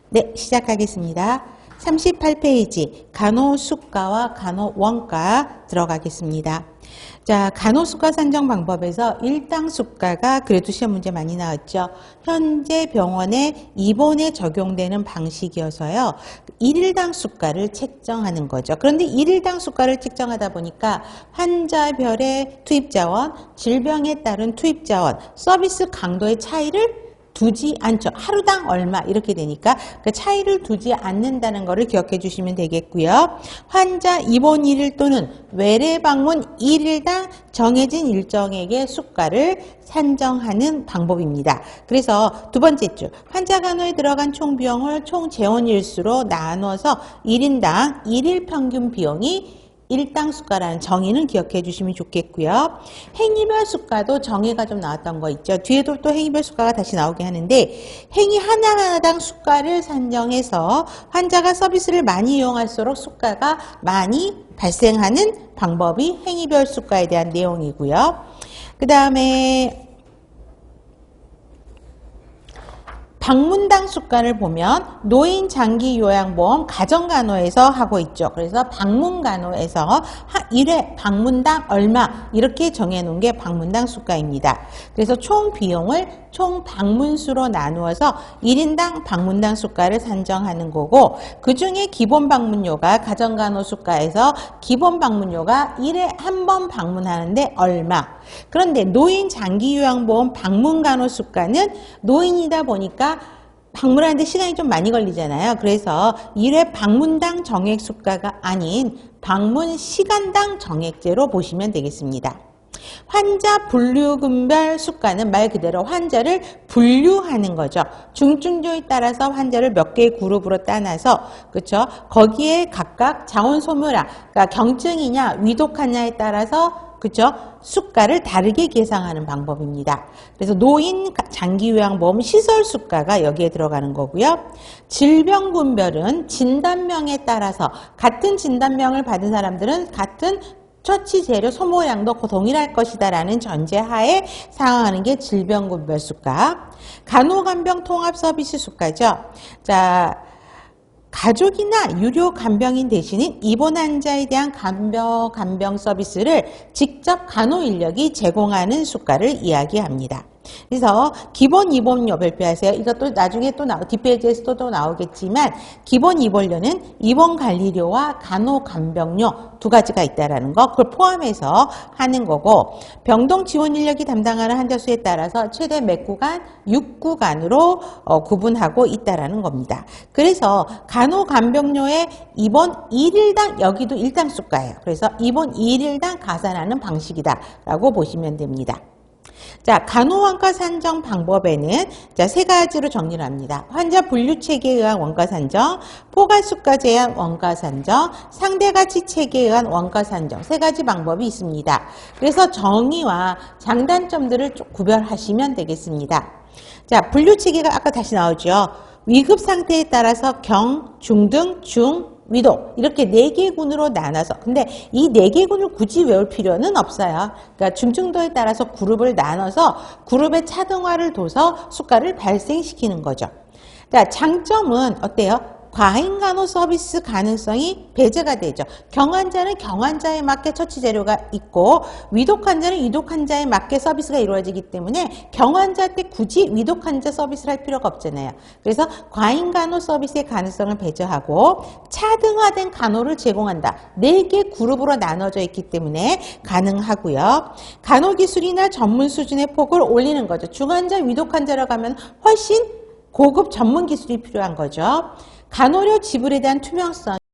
네, 시작하겠습니다. 38페이지 간호수가와 간호원가 들어가겠습니다. 자, 간호수가 산정 방법에서 일당 수가가 그래도 시험 문제 많이 나왔죠. 현재 병원에 입원에 적용되는 방식이어서요. 1일당 수가를 책정하는 거죠. 그런데 1일당 수가를 책정하다 보니까 환자별의 투입자원, 질병에 따른 투입자원, 서비스 강도의 차이를 두지 않죠. 하루당 얼마 이렇게 되니까 그 차이를 두지 않는다는 것을 기억해 주시면 되겠고요. 환자 입원 1일 또는 외래 방문 1일당 정해진 일정액의 수가를 산정하는 방법입니다. 그래서 두 번째 줄 환자 간호에 들어간 총 비용을 총 재원 일수로 나눠서 1인당 1일 평균 비용이 일당 수가라는 정의는 기억해 주시면 좋겠고요. 행위별 수가도 정의가 좀 나왔던 거 있죠. 뒤에도 또 행위별 수가가 다시 나오게 하는데 행위 하나하나당 수가를 산정해서 환자가 서비스를 많이 이용할수록 수가가 많이 발생하는 방법이 행위별 수가에 대한 내용이고요. 그 다음에 방문당 수가를 보면 노인 장기 요양보험 가정간호에서 하고 있죠. 그래서 방문간호에서 1회 방문당 얼마 이렇게 정해놓은 게 방문당 수가입니다. 그래서 총 비용을 총 방문수로 나누어서 1인당 방문당 수가를 산정하는 거고 그 중에 기본 방문료가 가정간호 수가에서 기본 방문료가 1회 한 번 방문하는데 얼마. 그런데 노인 장기요양보험 방문간호 수가는 노인이다 보니까 방문하는데 시간이 좀 많이 걸리잖아요. 그래서 1회 방문당 정액 수가가 아닌 방문 시간당 정액제로 보시면 되겠습니다. 환자 분류금별 수가는 말 그대로 환자를 분류하는 거죠. 중증도에 따라서 환자를 몇 개의 그룹으로 따놔서 그렇죠? 거기에 각각 자원 소모량, 그러니까 경증이냐 위독하냐에 따라서 그죠? 수가를 다르게 계상하는 방법입니다. 그래서 노인 장기요양보험 시설 수가가 여기에 들어가는 거고요. 질병군별은 진단명에 따라서 같은 진단명을 받은 사람들은 같은 처치 재료 소모량도 동일할 것이다 라는 전제하에 상황하는 게 질병군별 수가. 간호간병 통합 서비스 수가죠. 자, 가족이나 유료 간병인 대신인 입원 환자에 대한 간병 서비스를 직접 간호 인력이 제공하는 수가를 이야기합니다. 그래서 기본 입원료 발표하세요. 이것도 나중에 또 뒷페이지에서 또 나오겠지만 기본 입원료는 입원 관리료와 간호 간병료 두 가지가 있다라는 거 그걸 포함해서 하는 거고 병동 지원 인력이 담당하는 환자 수에 따라서 최대 몇 구간? 6구간으로 구분하고 있다라는 겁니다. 그래서 간호 간병료의 입원 1일당 여기도 일당 수가예요. 그래서 입원 1일당 가산하는 방식이다라고 보시면 됩니다. 자, 간호원가 산정 방법에는 자, 세 가지로 정리를 합니다. 환자 분류 체계에 의한 원가 산정, 포괄수가제에 의한 원가 산정, 상대가치 체계에 의한 원가 산정 세 가지 방법이 있습니다. 그래서 정의와 장단점들을 좀 구별하시면 되겠습니다. 자, 분류 체계가 아까 다시 나오죠. 위급 상태에 따라서 경, 중등, 중, 위독 이렇게 4개 군으로 나눠서 근데 이 4개 군을 굳이 외울 필요는 없어요. 그러니까 중증도에 따라서 그룹을 나눠서 그룹의 차등화를 둬서 수가를 발생시키는 거죠. 자, 장점은 어때요? 과잉 간호 서비스 가능성이 배제가 되죠. 경환자는 경환자에 맞게 처치 재료가 있고 위독 환자는 위독 환자에 맞게 서비스가 이루어지기 때문에 경환자 때 굳이 위독 환자 서비스를 할 필요가 없잖아요. 그래서 과잉 간호 서비스의 가능성을 배제하고 차등화된 간호를 제공한다. 4개 그룹으로 나눠져 있기 때문에 가능하고요. 간호기술이나 전문 수준의 폭을 올리는 거죠. 중환자, 위독 환자라고 하면 훨씬 고급 전문 기술이 필요한 거죠. 간호료 지불에 대한 투명성